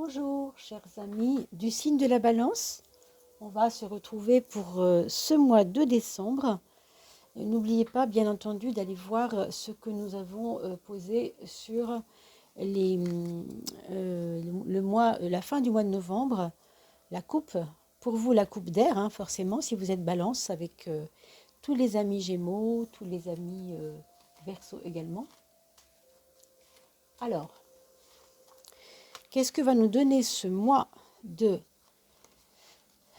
Bonjour chers amis du signe de la Balance, on va se retrouver pour ce mois de décembre. N'oubliez pas bien entendu d'aller voir ce que nous avons posé sur la fin du mois de novembre, la coupe, pour vous la coupe d'air, hein, forcément si vous êtes Balance avec tous les amis Gémeaux, tous les amis Verseau également. Alors, qu'est-ce que va nous donner ce mois de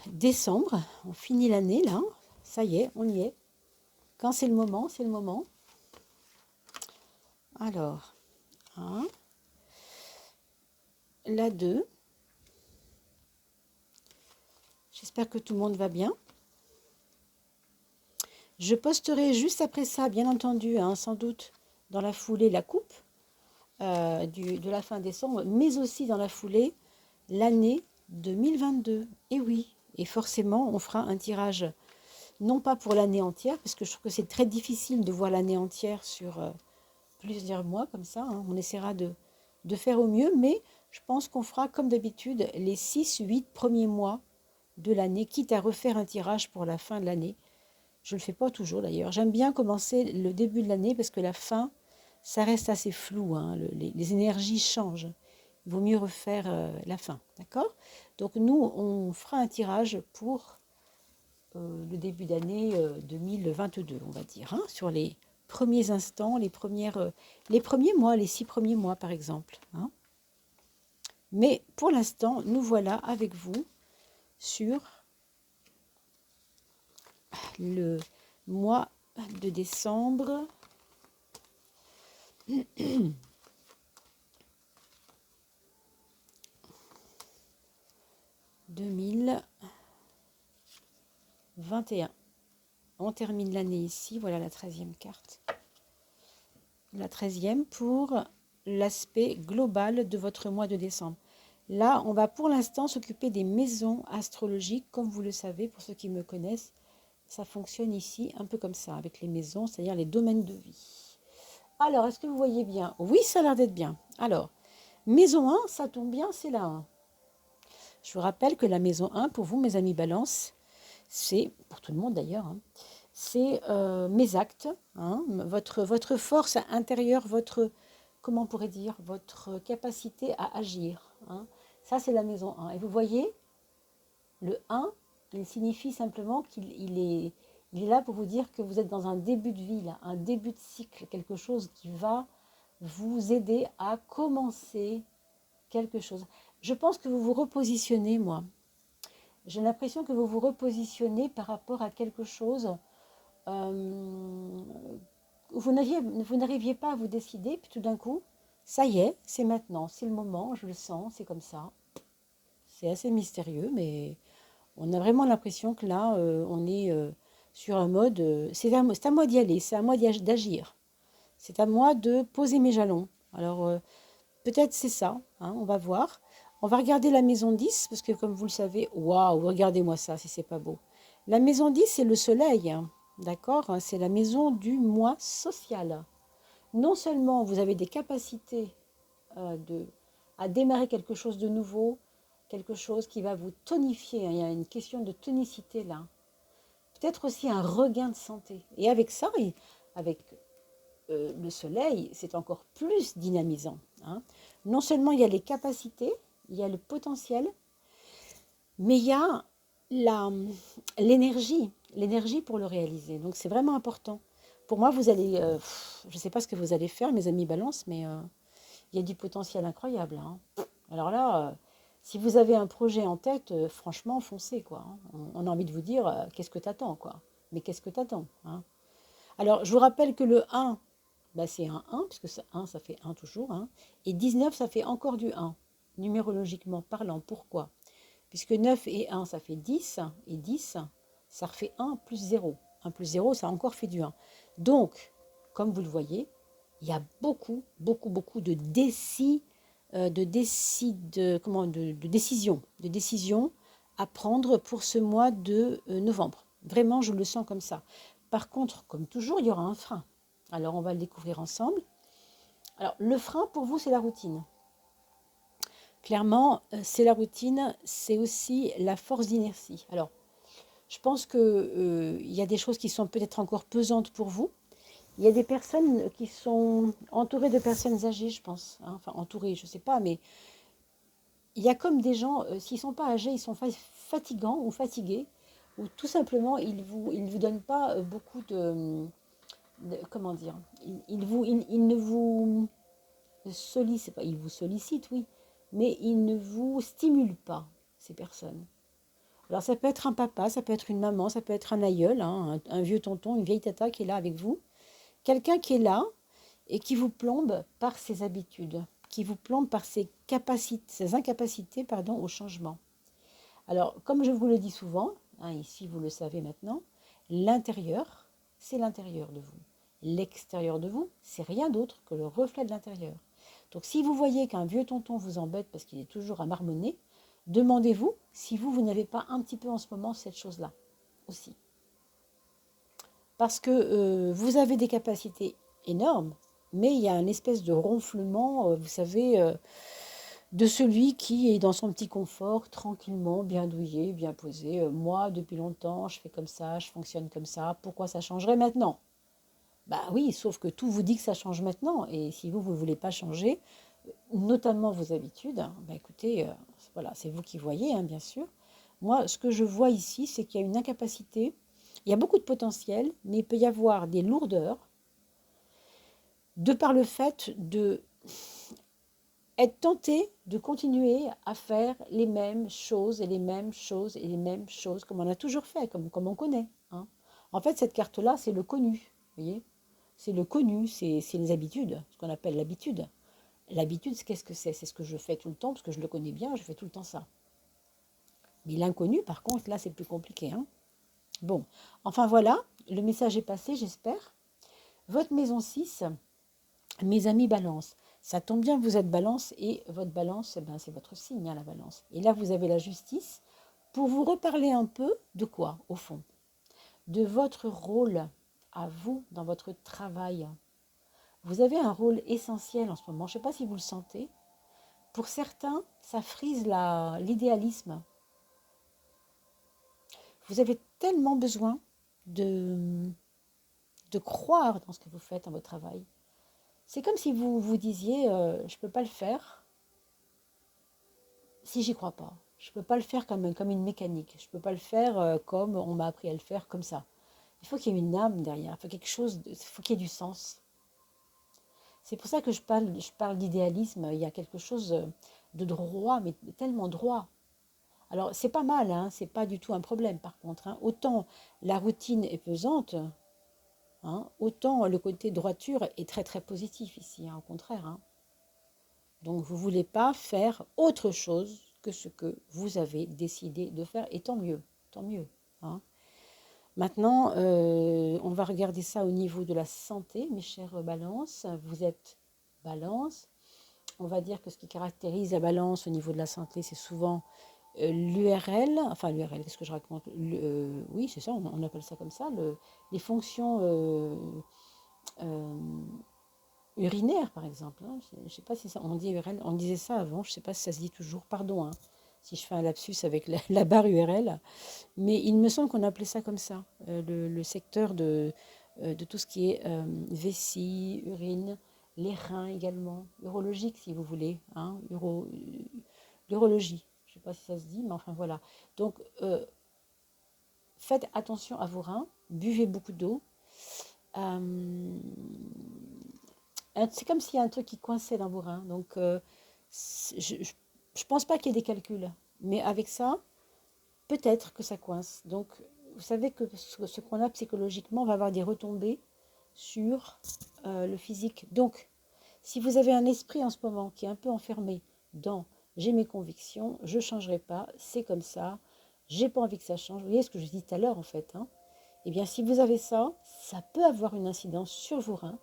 décembre? On finit l'année là, ça y est, on y est. Quand c'est le moment, c'est le moment. Alors, 1, la 2. J'espère que tout le monde va bien. Je posterai juste après ça, bien entendu, hein, sans doute dans la foulée, la coupe de la fin décembre, mais aussi dans la foulée, l'année 2022. Et oui, et forcément, on fera un tirage, non pas pour l'année entière, parce que je trouve que c'est très difficile de voir l'année entière sur plusieurs mois comme ça. Hein. On essaiera de faire au mieux, mais je pense qu'on fera comme d'habitude les 6-8 premiers mois de l'année, quitte à refaire un tirage pour la fin de l'année. Je ne le fais pas toujours d'ailleurs. J'aime bien commencer le début de l'année parce que la fin, ça reste assez flou. Hein. Les énergies changent. Il vaut mieux refaire la fin. D'accord? Donc nous, on fera un tirage pour le début d'année 2022, on va dire, hein, sur les premiers instants, les premiers mois, les 6 premiers mois par exemple. Hein. Mais pour l'instant, nous voilà avec vous sur le mois de décembre 2021. On termine l'année ici, voilà la 13e carte. La 13e pour l'aspect global de votre mois de décembre. Là, on va pour l'instant s'occuper des maisons astrologiques. Comme vous le savez, pour ceux qui me connaissent, ça fonctionne ici un peu comme ça, avec les maisons, c'est-à-dire les domaines de vie. Alors, est-ce que vous voyez bien? Oui, ça a l'air d'être bien. Alors, maison 1, ça tombe bien, c'est la 1. Je vous rappelle que la maison 1, pour vous, mes amis Balance, c'est, pour tout le monde d'ailleurs, hein, c'est mes actes, hein, votre force intérieure, comment on pourrait dire, votre capacité à agir. Hein. Ça, c'est la maison 1. Et vous voyez, le 1, il signifie simplement qu'il est là pour vous dire que vous êtes dans un début de vie, là, un début de cycle, quelque chose qui va vous aider à commencer quelque chose. Je pense que vous vous repositionnez, moi. J'ai l'impression que vous vous repositionnez par rapport à quelque chose. Vous n'arriviez pas à vous décider, puis tout d'un coup, ça y est, c'est maintenant, c'est le moment, je le sens, c'est comme ça. C'est assez mystérieux, mais on a vraiment l'impression que là, on est sur un mode, c'est à moi d'y aller, c'est à moi d'agir. C'est à moi de poser mes jalons. Alors, peut-être c'est ça, hein, on va voir. On va regarder la maison 10, parce que comme vous le savez, waouh, regardez-moi ça, si c'est pas beau. La maison 10, c'est le soleil, hein, d'accord? Hein, c'est la maison du moi social. Non seulement vous avez des capacités à démarrer quelque chose de nouveau, quelque chose qui va vous tonifier, hein, il y a une question de tonicité là. Peut-être aussi un regain de santé. Et avec ça, avec le soleil, c'est encore plus dynamisant. Hein. Non seulement il y a les capacités, il y a le potentiel, mais il y a l'énergie pour le réaliser. Donc c'est vraiment important. Pour moi, vous allez, je ne sais pas ce que vous allez faire, mes amis Balance, mais il y a du potentiel incroyable. Hein. Alors là, si vous avez un projet en tête, franchement, foncez, quoi. Hein. On a envie de vous dire, qu'est-ce que t'attends, quoi. Mais qu'est-ce que t'attends, hein. Alors, je vous rappelle que le 1, bah, c'est un 1, puisque 1, ça fait 1 toujours. Hein, et 19, ça fait encore du 1, numérologiquement parlant. Pourquoi? Puisque 9 et 1, ça fait 10, et 10, ça refait 1 plus 0. 1 plus 0, ça a encore fait du 1. Donc, comme vous le voyez, il y a beaucoup, beaucoup, beaucoup de décisions à prendre pour ce mois de novembre. Vraiment, je le sens comme ça. Par contre, comme toujours, il y aura un frein. Alors, on va le découvrir ensemble. Alors, le frein, pour vous, c'est la routine. Clairement, c'est la routine, c'est aussi la force d'inertie. Alors, je pense que, il y a des choses qui sont peut-être encore pesantes pour vous. Il y a des personnes qui sont entourées de personnes âgées, je pense, hein. Enfin, entourées, je ne sais pas, mais il y a comme des gens, s'ils ne sont pas âgés, ils sont fatigants ou fatigués, ou tout simplement, ils vous donnent pas beaucoup comment dire, ils ne vous sollicitent pas, ils vous sollicitent, oui, mais ils ne vous stimulent pas, ces personnes. Alors ça peut être un papa, ça peut être une maman, ça peut être un aïeul, hein, un vieux tonton, une vieille tata qui est là avec vous. Quelqu'un qui est là et qui vous plombe par ses habitudes, qui vous plombe par ses capacités, ses incapacités, pardon, au changement. Alors, comme je vous le dis souvent, hein, ici vous le savez maintenant, l'intérieur, c'est l'intérieur de vous. L'extérieur de vous, c'est rien d'autre que le reflet de l'intérieur. Donc, si vous voyez qu'un vieux tonton vous embête parce qu'il est toujours à marmonner, demandez-vous si vous n'avez pas un petit peu en ce moment cette chose-là aussi. Parce que vous avez des capacités énormes, mais il y a une espèce de ronflement, vous savez, de celui qui est dans son petit confort, tranquillement, bien douillet, bien posé. Moi, depuis longtemps, je fais comme ça, je fonctionne comme ça, pourquoi ça changerait maintenant? Bah oui, sauf que tout vous dit que ça change maintenant, et si vous ne voulez pas changer, notamment vos habitudes, bah écoutez, voilà, c'est vous qui voyez, hein, bien sûr. Moi, ce que je vois ici, c'est qu'il y a une incapacité, il y a beaucoup de potentiel, mais il peut y avoir des lourdeurs de par le fait de être tenté de continuer à faire les mêmes choses et les mêmes choses et les mêmes choses comme on a toujours fait, comme on connaît, hein. En fait, cette carte-là, c'est le connu, vous voyez? C'est le connu, c'est les habitudes, ce qu'on appelle l'habitude. L'habitude, qu'est-ce que c'est? C'est ce que je fais tout le temps, parce que je le connais bien, je fais tout le temps ça. Mais l'inconnu, par contre, là, c'est plus compliqué, hein. Bon, enfin voilà, le message est passé, j'espère. Votre maison 6, mes amis balance, ça tombe bien, vous êtes balance et votre balance, eh ben, c'est votre signe, hein, la balance. Et là, vous avez la justice pour vous reparler un peu de quoi, au fond? De votre rôle à vous dans votre travail. Vous avez un rôle essentiel en ce moment, je ne sais pas si vous le sentez. Pour certains, ça frise l'idéalisme. Vous avez tellement besoin de, de croire dans ce que vous faites dans votre travail. C'est comme si vous vous disiez, je ne peux pas le faire si j'y crois pas. Je ne peux pas le faire comme une mécanique. Je ne peux pas le faire comme on m'a appris à le faire, comme ça. Il faut qu'il y ait une âme derrière. Il faut qu'il y ait du sens. C'est pour ça que je parle d'idéalisme. Il y a quelque chose de droit, mais tellement droit. Alors, c'est pas mal, hein, c'est pas du tout un problème par contre, hein. Autant la routine est pesante, hein, autant le côté droiture est très très positif ici, hein, au contraire, hein. Donc, vous ne voulez pas faire autre chose que ce que vous avez décidé de faire, et tant mieux, hein. Maintenant, on va regarder ça au niveau de la santé, mes chers balances. Vous êtes balance. On va dire que ce qui caractérise la balance au niveau de la santé, c'est souvent l'URL, enfin l'URL, qu'est-ce que je raconte? Oui, c'est ça, on appelle ça comme ça, les fonctions euh, urinaires, par exemple, hein. Je ne sais pas si ça, on dit URL, on disait ça avant, je ne sais pas si ça se dit toujours, pardon, hein, si je fais un lapsus avec la barre URL, mais il me semble qu'on appelait ça comme ça, le secteur de tout ce qui est vessie, urine, les reins également, urologique si vous voulez, hein, l'urologie. Je ne sais pas si ça se dit, mais enfin voilà. Donc, faites attention à vos reins, buvez beaucoup d'eau. Euh, c'est comme s'il y a un truc qui coinçait dans vos reins. Donc, je ne pense pas qu'il y ait des calculs. Mais avec ça, peut-être que ça coince. Donc, vous savez que ce qu'on a psychologiquement va avoir des retombées sur le physique. Donc, si vous avez un esprit en ce moment qui est un peu enfermé dans j'ai mes convictions, je ne changerai pas, c'est comme ça, j'ai pas envie que ça change. Vous voyez ce que je dis tout à l'heure en fait, hein. Eh bien, si vous avez ça, ça peut avoir une incidence sur vos reins.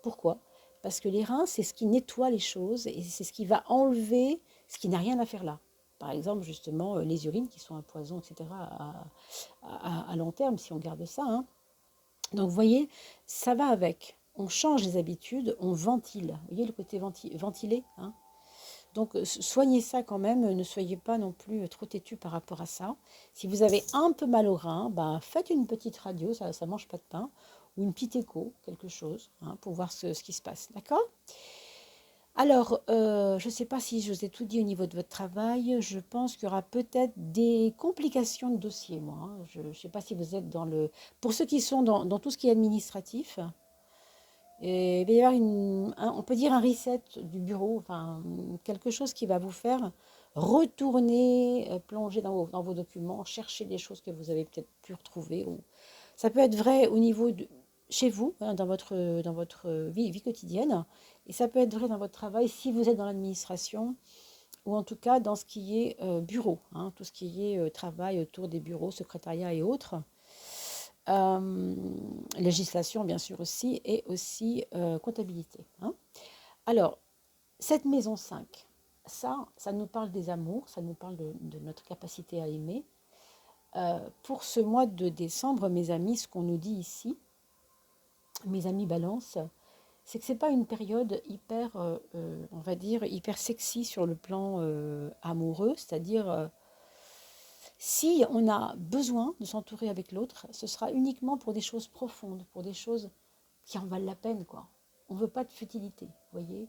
Pourquoi? Parce que les reins, c'est ce qui nettoie les choses et c'est ce qui va enlever ce qui n'a rien à faire là. Par exemple, justement, les urines qui sont un poison, etc., à long terme, si on garde ça, hein. Donc, vous voyez, ça va avec. On change les habitudes, on ventile. Vous voyez le côté ventilé, hein. Donc, soignez ça quand même, ne soyez pas non plus trop têtu par rapport à ça. Si vous avez un peu mal au rein, ben, faites une petite radio, ça ne mange pas de pain, ou une petite écho, quelque chose, hein, pour voir ce qui se passe. D'accord? Alors, je ne sais pas si je vous ai tout dit au niveau de votre travail. Je pense qu'il y aura peut-être des complications de dossier, moi, hein. Je ne sais pas si vous êtes dans le... Pour ceux qui sont dans tout ce qui est administratif, et il va y avoir on peut dire un reset du bureau, enfin quelque chose qui va vous faire retourner, plonger dans vos documents, chercher des choses que vous avez peut-être pu retrouver. Ça peut être vrai au niveau de chez vous, hein, dans votre vie quotidienne, et ça peut être vrai dans votre travail si vous êtes dans l'administration, ou en tout cas dans ce qui est bureau, hein, tout ce qui est travail autour des bureaux, secrétariat et autres. Législation bien sûr aussi, et aussi comptabilité, hein. Alors, cette maison 5, ça nous parle des amours, ça nous parle de notre capacité à aimer. Pour ce mois de décembre, mes amis, ce qu'on nous dit ici, mes amis Balance, c'est que c'est pas une période hyper, on va dire, hyper sexy sur le plan amoureux, c'est-à-dire si on a besoin de s'entourer avec l'autre, ce sera uniquement pour des choses profondes, pour des choses qui en valent la peine, quoi. On ne veut pas de futilité, vous voyez.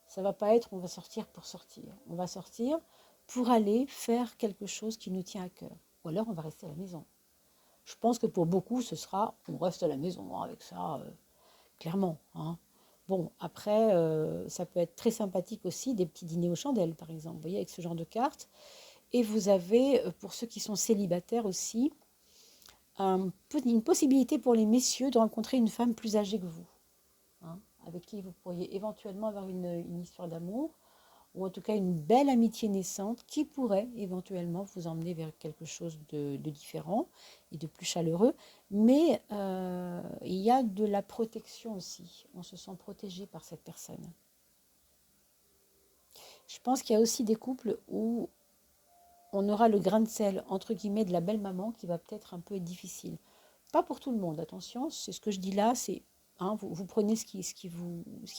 Ça va pas être on va sortir pour sortir. On va sortir pour aller faire quelque chose qui nous tient à cœur. Ou alors on va rester à la maison. Je pense que pour beaucoup, ce sera on reste à la maison, hein, avec ça, clairement, hein. Bon, après, ça peut être très sympathique aussi, des petits dîners aux chandelles, par exemple, vous voyez, avec ce genre de cartes. Et vous avez, pour ceux qui sont célibataires aussi, une possibilité pour les messieurs de rencontrer une femme plus âgée que vous, hein, avec qui vous pourriez éventuellement avoir une histoire d'amour, ou en tout cas une belle amitié naissante qui pourrait éventuellement vous emmener vers quelque chose de différent et de plus chaleureux. Mais il y a de la protection aussi. On se sent protégé par cette personne. Je pense qu'il y a aussi des couples où on aura le grain de sel, entre guillemets, de la belle maman qui va peut-être un peu être difficile. Pas pour tout le monde, attention, c'est ce que je dis là, c'est hein, vous prenez ce qui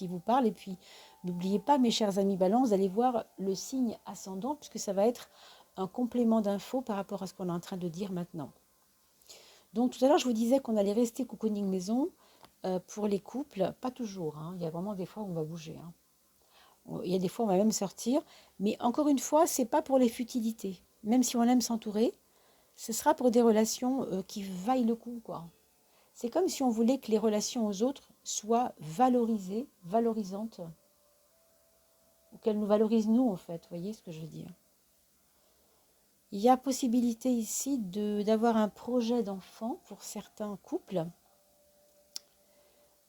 vous parle, et puis n'oubliez pas, mes chers amis balance, d'aller voir le signe ascendant, puisque ça va être un complément d'infos par rapport à ce qu'on est en train de dire maintenant. Donc tout à l'heure, je vous disais qu'on allait rester cocooning maison pour les couples, pas toujours, hein, il y a vraiment des fois où on va bouger, hein. Il y a des fois, on va même sortir, mais encore une fois, c'est pas pour les futilités. Même si on aime s'entourer, ce sera pour des relations qui vaillent le coup, quoi. C'est comme si on voulait que les relations aux autres soient valorisées, valorisantes, ou qu'elles nous valorisent nous, en fait. Vous voyez ce que je veux dire? Il y a possibilité ici d'avoir un projet d'enfant pour certains couples.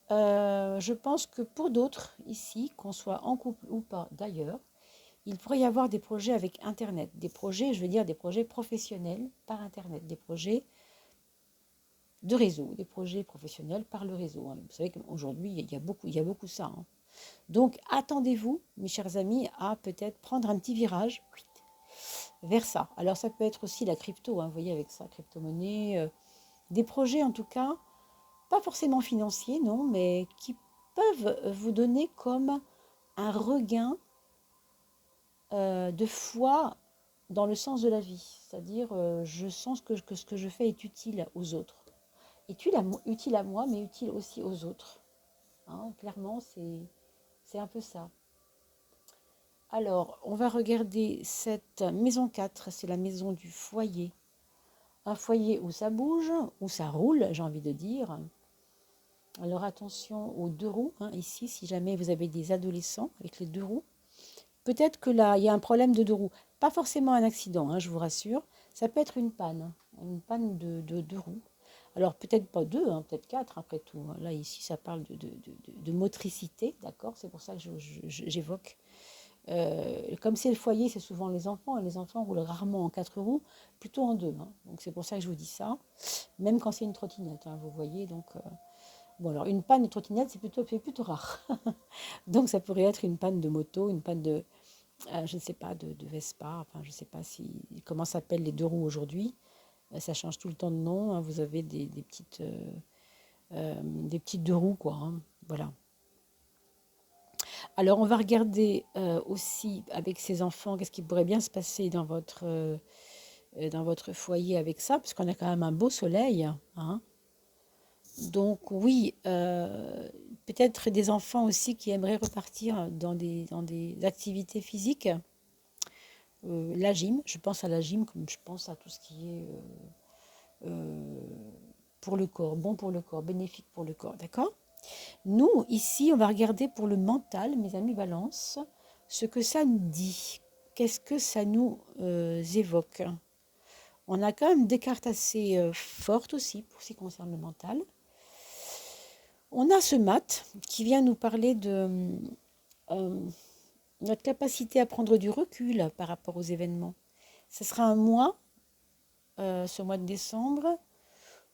Je pense que pour d'autres, ici, qu'on soit en couple ou pas d'ailleurs, il pourrait y avoir des projets avec Internet. Des projets, je veux dire, des projets professionnels par Internet. Des projets de réseau, des projets professionnels par le réseau, hein. Vous savez qu'aujourd'hui, il y a beaucoup ça, hein. Donc, attendez-vous, mes chers amis, à peut-être prendre un petit virage vers ça. Alors, ça peut être aussi la crypto, hein, vous voyez, avec ça, crypto-monnaie, des projets en tout cas, pas forcément financiers, non, mais qui peuvent vous donner comme un regain de foi dans le sens de la vie. C'est-à-dire, je sens que ce que je fais est utile aux autres. Utile à moi, mais utile aussi aux autres, hein. Clairement, c'est un peu ça. Alors, on va regarder cette maison 4, c'est la maison du foyer. Un foyer où ça bouge, où ça roule, j'ai envie de dire. Alors attention aux deux roues, hein, ici, si jamais vous avez des adolescents avec les deux roues. Peut-être que là, il y a un problème de deux roues. Pas forcément un accident, hein, je vous rassure. Ça peut être une panne de deux roues. Alors peut-être pas deux, hein, peut-être quatre après tout, hein. Là, ici, ça parle de motricité, d'accord? C'est pour ça que j'évoque. Comme c'est le foyer, c'est souvent les enfants, et les enfants roulent rarement en quatre roues, plutôt en deux, hein. Donc c'est pour ça que je vous dis ça, même quand c'est une trottinette, hein, vous voyez. Donc, bon, alors une panne de trottinette, c'est plutôt rare. Donc ça pourrait être une panne de moto, une panne je ne sais pas, de Vespa, enfin je ne sais pas comment s'appellent les deux roues aujourd'hui. Ça change tout le temps de nom, hein. Vous avez des petites deux roues, quoi, hein. Voilà. Alors, on va regarder aussi avec ces enfants, qu'est-ce qui pourrait bien se passer dans votre foyer avec ça, parce qu'on a quand même un beau soleil, hein. Donc oui, peut-être des enfants aussi qui aimeraient repartir dans des activités physiques. La gym, je pense à la gym comme je pense à tout ce qui est euh, pour le corps, bon pour le corps, bénéfique pour le corps, d'accord? Nous, ici, on va regarder pour le mental, mes amis Balance, ce que ça nous dit. Qu'est-ce que ça nous évoque? On a quand même des cartes assez fortes aussi pour ce qui concerne le mental. On a ce mat qui vient nous parler de euh, notre capacité à prendre du recul par rapport aux événements. Ce sera un mois, ce mois de décembre,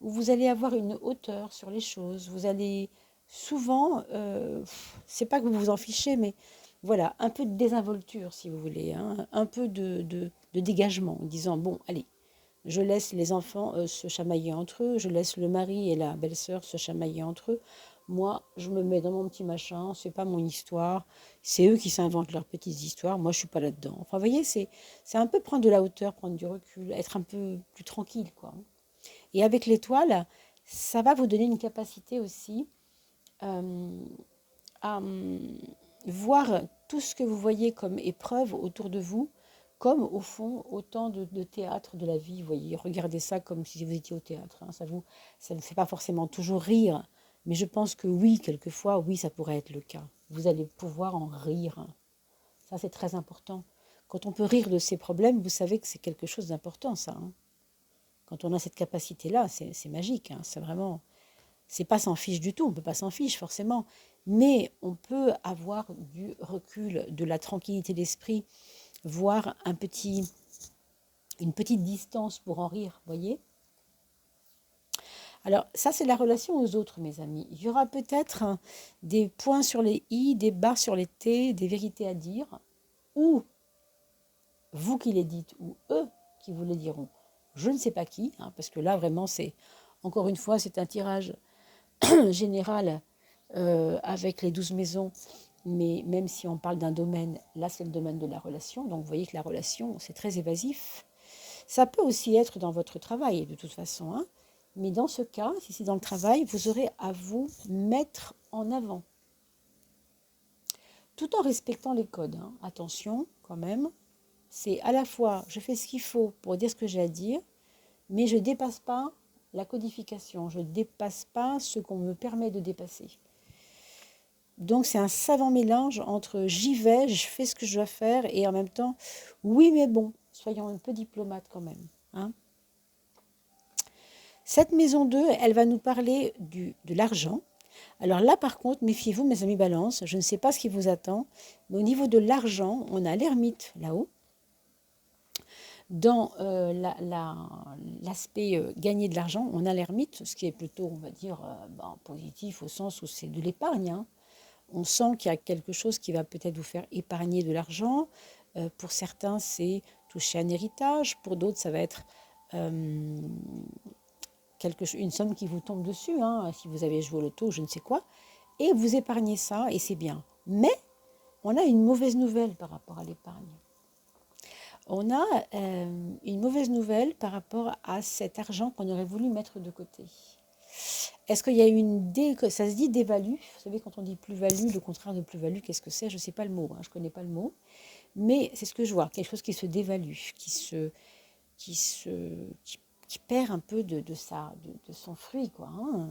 où vous allez avoir une hauteur sur les choses. Vous allez souvent, c'est pas que vous vous en fichez, mais voilà, un peu de désinvolture, si vous voulez, hein, un peu de dégagement, en disant, bon, allez, je laisse les enfants se chamailler entre eux, je laisse le mari et la belle-sœur se chamailler entre eux. Moi, je me mets dans mon petit machin, c'est pas mon histoire, c'est eux qui s'inventent leurs petites histoires, moi je suis pas là-dedans. Enfin, vous voyez, c'est un peu prendre de la hauteur, prendre du recul, être un peu plus tranquille, quoi. Et avec l'étoile, ça va vous donner une capacité aussi euh, à voir tout ce que vous voyez comme épreuve autour de vous, comme au fond autant de théâtre de la vie. Vous voyez, regardez ça comme si vous étiez au théâtre, hein. Ça ne fait pas forcément toujours rire, mais je pense que oui, quelquefois, oui, ça pourrait être le cas. Vous allez pouvoir en rire. Ça, c'est très important. Quand on peut rire de ses problèmes, vous savez que c'est quelque chose d'important, ça, hein. Quand on a cette capacité-là, c'est magique, hein. C'est vraiment, c'est pas s'en fiche du tout, on ne peut pas s'en fiche forcément, mais on peut avoir du recul, de la tranquillité d'esprit, voire une petite distance pour en rire, voyez. Alors ça, c'est la relation aux autres, mes amis. Il y aura peut-être des points sur les i, des barres sur les t, des vérités à dire, ou vous qui les dites, ou eux qui vous les diront. Je ne sais pas qui, hein, parce que là, vraiment, c'est, encore une fois, c'est un tirage général avec les 12 maisons, mais même si on parle d'un domaine, là c'est le domaine de la relation, donc vous voyez que la relation c'est très évasif. Ça peut aussi être dans votre travail de toute façon, hein, mais dans ce cas, si c'est dans le travail, vous aurez à vous mettre en avant, tout en respectant les codes, hein. Attention quand même, c'est à la fois je fais ce qu'il faut pour dire ce que j'ai à dire, mais je ne dépasse pas la codification, je ne dépasse pas ce qu'on me permet de dépasser. Donc c'est un savant mélange entre j'y vais, je fais ce que je dois faire et en même temps, oui mais bon, soyons un peu diplomates quand même, hein. Cette maison 2, elle va nous parler de l'argent. Alors là par contre, méfiez-vous mes amis balance, je ne sais pas ce qui vous attend, mais au niveau de l'argent, on a l'ermite là-haut. Dans l'aspect gagner de l'argent, on a l'ermite, ce qui est plutôt, on va dire, positif au sens où c'est de l'épargne, hein. On sent qu'il y a quelque chose qui va peut-être vous faire épargner de l'argent. Pour certains, c'est toucher un héritage. Pour d'autres, ça va être euh, une somme qui vous tombe dessus, hein, si vous avez joué au loto, je ne sais quoi. Et vous épargnez ça, et c'est bien. Mais on a une mauvaise nouvelle par rapport à l'épargne. On a une mauvaise nouvelle par rapport à cet argent qu'on aurait voulu mettre de côté. Est-ce qu'il y a une ça se dit dévalue? Vous savez, quand on dit plus-value, le contraire de plus-value, qu'est-ce que c'est? Je ne sais pas le mot, hein, je ne connais pas le mot. Mais c'est ce que je vois, quelque chose qui se dévalue, qui, se, qui perd un peu de son fruit, quoi, hein.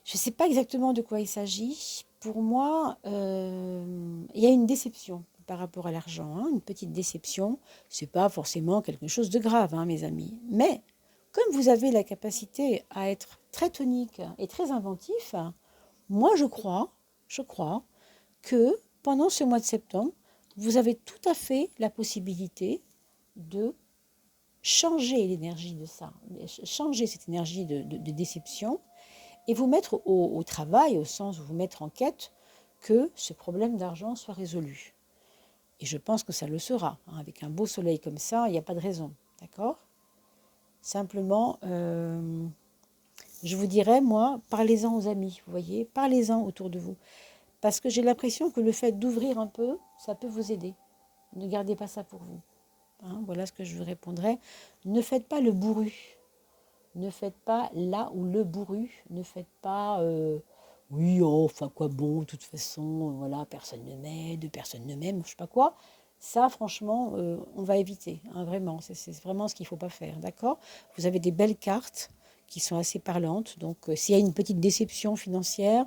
Je ne sais pas exactement de quoi il s'agit. Pour moi, il y a une déception par rapport à l'argent, hein, une petite déception. Ce n'est pas forcément quelque chose de grave, hein, mes amis. Mais comme vous avez la capacité à être très tonique et très inventif, moi je crois que pendant ce mois de septembre, vous avez tout à fait la possibilité de changer l'énergie de ça, changer cette énergie de déception et vous mettre au travail, au sens où vous mettre en quête que ce problème d'argent soit résolu. Et je pense que ça le sera, hein. Avec un beau soleil comme ça, il n'y a pas de raison, d'accord? Simplement, je vous dirais, moi, parlez-en aux amis, vous voyez, parlez-en autour de vous. parce que j'ai l'impression que le fait d'ouvrir un peu, ça peut vous aider. Ne gardez pas ça pour vous. Hein, voilà ce que je vous répondrai. Ne faites pas le bourru. Ne faites pas là ou le bourru. Ne faites pas oui, oh, enfin quoi bon, de toute façon, voilà, personne ne m'aide, personne ne m'aime, je sais pas quoi. Ça, franchement, on va éviter, hein, vraiment. C'est vraiment ce qu'il ne faut pas faire, d'accord? Vous avez des belles cartes qui sont assez parlantes. Donc, s'il y a une petite déception financière,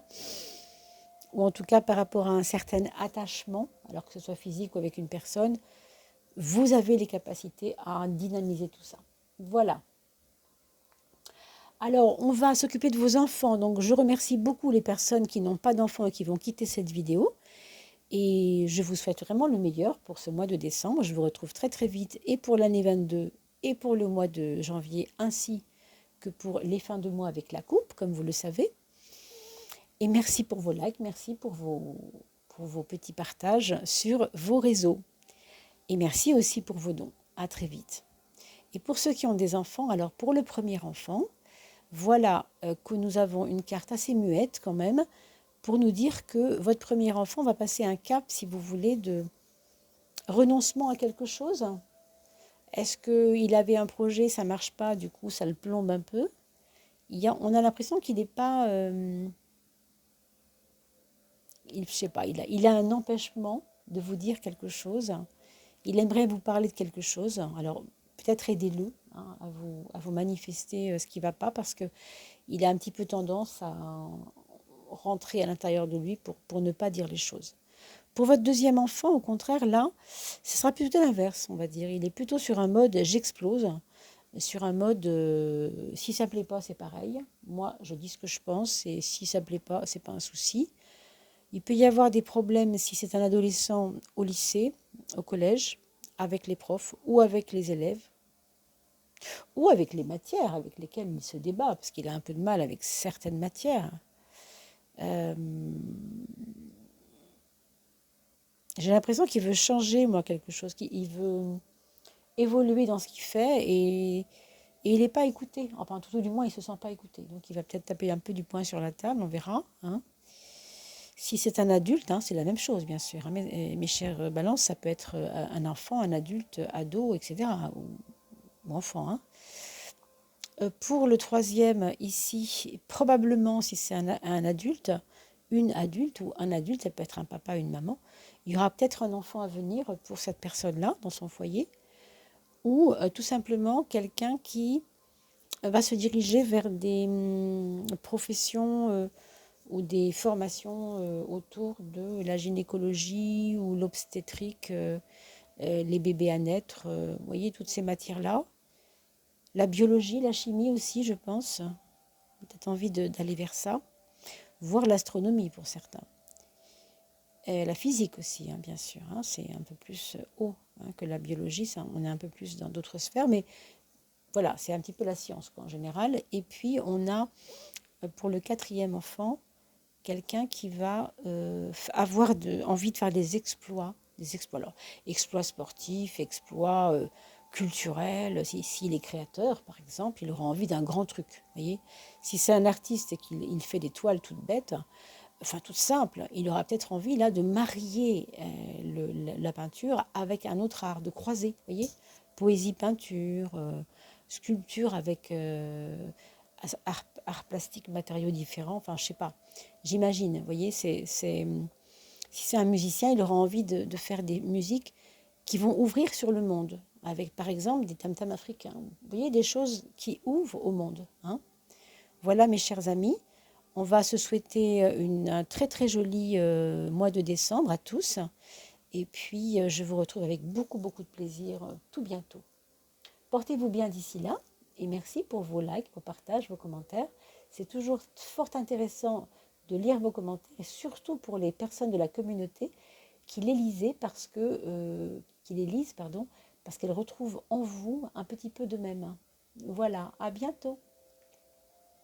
ou en tout cas par rapport à un certain attachement, alors que ce soit physique ou avec une personne, vous avez les capacités à dynamiser tout ça. Voilà. Alors, on va s'occuper de vos enfants. Donc, je remercie beaucoup les personnes qui n'ont pas d'enfants et qui vont quitter cette vidéo. Et je vous souhaite vraiment le meilleur pour ce mois de décembre. Je vous retrouve très très vite et pour l'année 22 et pour le mois de janvier, ainsi que pour les fins de mois avec la coupe, comme vous le savez. Et merci pour vos likes, merci pour vos petits partages sur vos réseaux. Et merci aussi pour vos dons. À très vite. Et pour ceux qui ont des enfants, alors pour le premier enfant, voilà que nous avons une carte assez muette quand même pour nous dire que votre premier enfant va passer un cap, si vous voulez, de renoncement à quelque chose. Est-ce qu'il avait un projet, ça ne marche pas, du coup ça le plombe un peu. On a l'impression qu'il n'est pas... je sais pas, il a un empêchement de vous dire quelque chose. Il aimerait vous parler de quelque chose. Alors peut-être aidez-le hein, à vous manifester ce qui ne va pas parce qu'il a un petit peu tendance à rentrer à l'intérieur de lui pour ne pas dire les choses. Pour votre deuxième enfant, au contraire, là, ce sera plutôt l'inverse, on va dire. Il est plutôt sur un mode j'explose, sur un mode si ça ne plaît pas, c'est pareil. Moi, je dis ce que je pense et si ça ne plaît pas, ce n'est pas un souci. Il peut y avoir des problèmes si c'est un adolescent au lycée, au collège, avec les profs ou avec les élèves, ou avec les matières avec lesquelles il se débat, parce qu'il a un peu de mal avec certaines matières. J'ai l'impression qu'il veut changer, moi, quelque chose, qu'il veut évoluer dans ce qu'il fait et il n'est pas écouté. Enfin, tout du moins, il ne se sent pas écouté. Donc, il va peut-être taper un peu du poing sur la table, on verra. Hein. Si c'est un adulte, hein, c'est la même chose, bien sûr. Hein, mes chères balances, ça peut être un enfant, un adulte, ado, etc. Ou enfant. Hein. Pour le troisième, ici, probablement, si c'est un adulte, une adulte ou un adulte, ça peut être un papa, une maman, il y aura peut-être un enfant à venir pour cette personne-là, dans son foyer, ou tout simplement quelqu'un qui va se diriger vers des professions ou des formations autour de la gynécologie ou l'obstétrique, les bébés à naître, vous voyez, toutes ces matières-là. La biologie, la chimie aussi, je pense. Peut-être envie d'aller vers ça. Voire l'astronomie pour certains. Et la physique aussi, hein, bien sûr. Hein, c'est un peu plus haut hein, que la biologie. Ça, on est un peu plus dans d'autres sphères. Mais voilà, c'est un petit peu la science quoi, en général. Et puis, on a, pour le quatrième enfant, quelqu'un qui va avoir envie de faire des exploits. Alors, exploits sportifs, exploits culturels. S'il est créateur, par exemple, il aura envie d'un grand truc. Voyez, si c'est un artiste et qu'il fait des toiles toutes bêtes, enfin toutes simples, il aura peut-être envie là de marier la peinture avec un autre art, de croiser. Voyez, poésie, peinture, sculpture avec art plastique, matériaux différents. Enfin, je sais pas. J'imagine. Vous voyez, si c'est un musicien, il aura envie de faire des musiques qui vont ouvrir sur le monde, avec par exemple des tam-tams africains. Vous voyez, des choses qui ouvrent au monde. Hein. Voilà, mes chers amis, on va se souhaiter un très très joli mois de décembre à tous. Et puis, je vous retrouve avec beaucoup beaucoup de plaisir tout bientôt. Portez-vous bien d'ici là et merci pour vos likes, vos partages, vos commentaires. C'est toujours fort intéressant de lire vos commentaires et surtout pour les personnes de la communauté qui les lisent parce qu'elles retrouvent en vous un petit peu de même. Voilà, à bientôt.